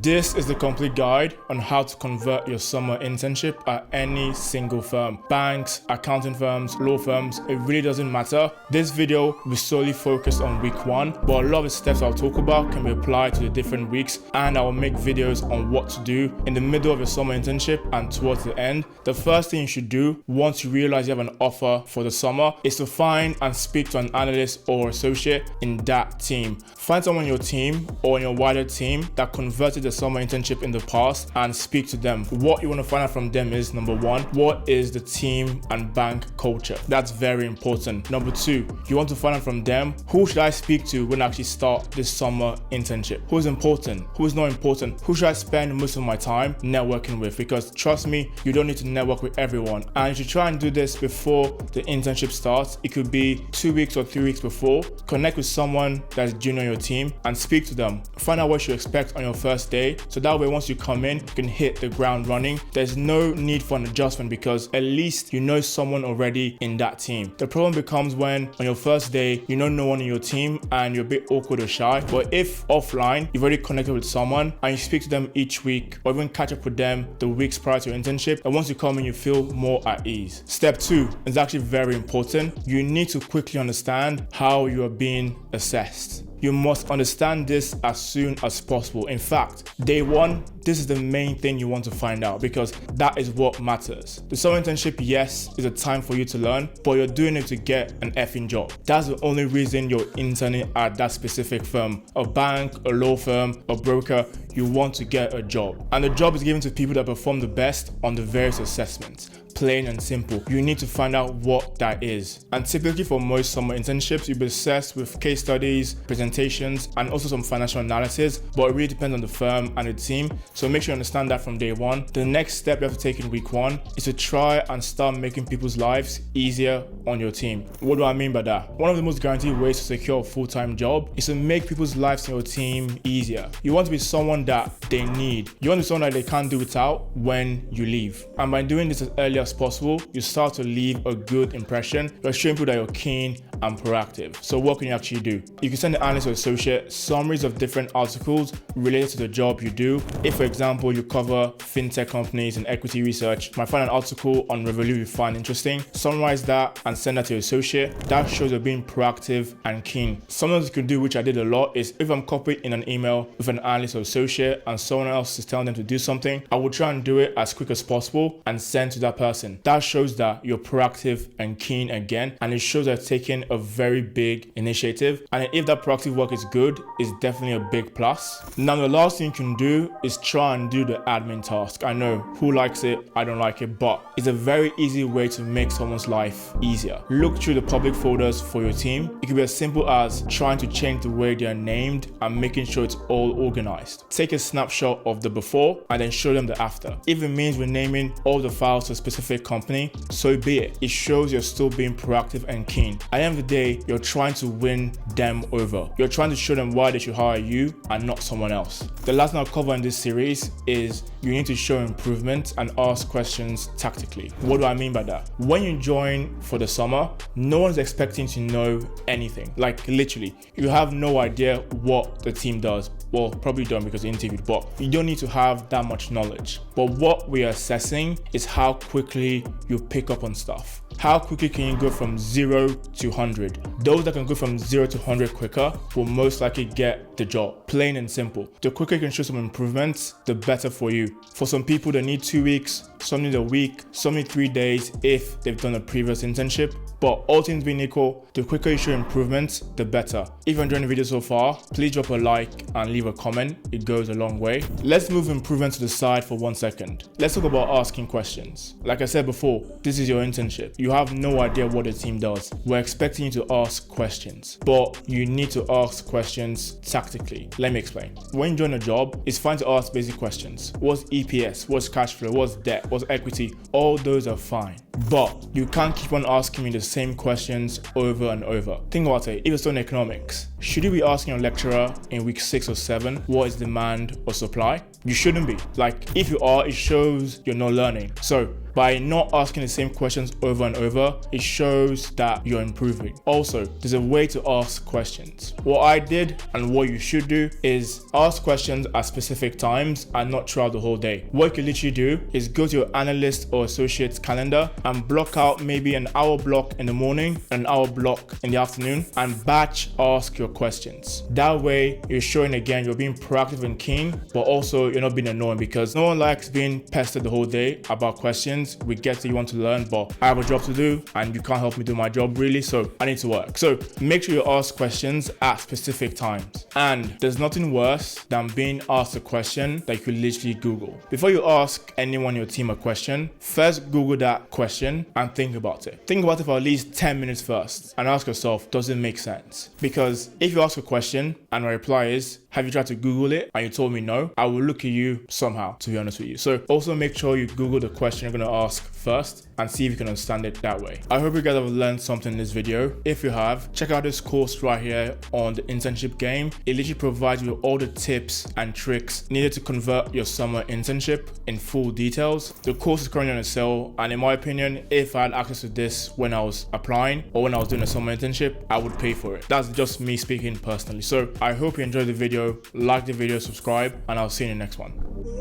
This is the complete guide on how to convert your summer internship at any single firm. Banks, accounting firms, law firms, it really doesn't matter. This video will be solely focused on week 1, but a lot of the steps I'll talk about can be applied to the different weeks, and I will make videos on what to do in the middle of your summer internship and towards the end. The first thing you should do once you realize you have an offer for the summer is to find and speak to an analyst or associate in that team. Find someone on your team or in your wider team that converted the summer internship in the past and speak to them. What you want to find out from them is, number 1, what is the team and bank culture? That's very important. Number 2, you want to find out from them, who should I speak to when I actually start this summer internship? Who's important? Who's not important? Who should I spend most of my time networking with? Because trust me, you don't need to network with everyone. And you should try and do this before the internship starts. It could be 2 weeks or 3 weeks before. Connect with someone that's junior on your team and speak to them. Find out what you expect on your first day, so that way once you come in, you can hit the ground running. There's no need for an adjustment because at least you know someone already in that team. The problem becomes when on your first day, you know no one in your team and you're a bit awkward or shy. But if offline, you've already connected with someone and you speak to them each week or even catch up with them the weeks prior to your internship, and once you come in, you feel more at ease. Step 2 is actually very important. You need to quickly understand how you are being assessed. You must understand this as soon as possible. In fact, day 1, this is the main thing you want to find out because that is what matters. The summer internship, yes, is a time for you to learn, but you're doing it to get an effing job. That's the only reason you're interning at that specific firm. A bank, a law firm, a broker, you want to get a job. And the job is given to people that perform the best on the various assessments. Plain and simple. You need to find out what that is. And typically for most summer internships, you'll be assessed with case studies, presentations, and also some financial analysis, but it really depends on the firm and the team. So make sure you understand that from day 1. The next step you have to take in week 1 is to try and start making people's lives easier on your team. What do I mean by that? One of the most guaranteed ways to secure a full-time job is to make people's lives on your team easier. You want to be someone that they need. You want to be someone that they can't do without when you leave. And by doing this as early as possible, you start to leave a good impression. You're showing people that you're keen and proactive. So what can you actually do? You can send the analyst or associate summaries of different articles related to the job you do. If, for example, you cover fintech companies and equity research, you might find an article on Revolut you find interesting. Summarize that and send that to your associate. That shows you're being proactive and keen. Something you can do, which I did a lot, is if I'm copied in an email with an analyst or associate and someone else is telling them to do something, I will try and do it as quick as possible and send to that person. That shows that you're proactive and keen again, and it shows that you're taking a very big initiative. And if that proactive work is good, it's definitely a big plus. Now, the last thing you can do is try and do the admin task. I know, who likes it? I don't like it, but it's a very easy way to make someone's life easier. Look through the public folders for your team. It could be as simple as trying to change the way they are named and making sure it's all organized. Take a snapshot of the before and then show them the after. If it means renaming all the files to a specific company, so be it. It shows you're still being proactive and keen. At the end of the day, you're trying to win them over. You're trying to show them why they should hire you and not someone else. The last thing I'll cover in this series is you need to show improvement and ask questions tactically. What do I mean by that? When you join for the summer, no one's expecting to know anything. Like literally, you have no idea what the team does. Well, probably don't because you interviewed, but you don't need to have that much knowledge. But what we are assessing is how quickly you pick up on stuff. How quickly can you go from 0 to 100? Those that can go from 0 to 100 quicker will most likely get the job. Plain and simple. The quicker you can show some improvements, the better for you. For some people, they need 2 weeks, some need a week, some need 3 days if they've done a previous internship. But all things being equal, the quicker you show improvements, the better. If you're enjoying the video so far, please drop a like and leave a comment. It goes a long way. Let's move improvements to the side for 1 second. Let's talk about asking questions. Like I said before, this is your internship. You have no idea what the team does. We're expecting you to ask questions, but you need to ask questions tactically. Let me explain. When you join a job, it's fine to ask basic questions. What's EPS? What's cash flow? What's debt? What's equity? All those are fine. But you can't keep on asking me the same questions over and over. Think about it. If you're studying economics, should you be asking your lecturer in week 6 or 7 what is demand or supply? You shouldn't be. Like, if you are, it shows you're not learning. So by not asking the same questions over and over, it shows that you're improving. Also, there's a way to ask questions. What I did and what you should do is ask questions at specific times and not throughout the whole day. What you can literally do is go to your analyst or associate's calendar and block out maybe an hour block in the morning, an hour block in the afternoon, and batch ask your questions. That way, you're showing again you're being proactive and keen, but also you're not being annoying, because no one likes being pestered the whole day about questions. We get that you want to learn, but I have a job to do and you can't help me do my job really, so I need to work. So make sure you ask questions at specific times. And there's nothing worse than being asked a question that you could literally Google. Before you ask anyone in your team a question, first Google that question and think about it. Think about it for at least 10 minutes first and ask yourself, does it make sense? Because if you ask a question and my reply is, have you tried to Google it? And you told me no, I will look at you somehow, to be honest with you. So also make sure you Google the question you're going to ask first and see if you can understand it that way. I hope you guys have learned something in this video. If you have, check out this course right here on the Internship Game. It literally provides you with all the tips and tricks needed to convert your summer internship in full details. The course is currently on a sale, and in my opinion, if I had access to this when I was applying or when I was doing a summer internship, I would pay for it. That's just me speaking personally. So I hope you enjoyed the video, like the video, subscribe, and I'll see you in the next one.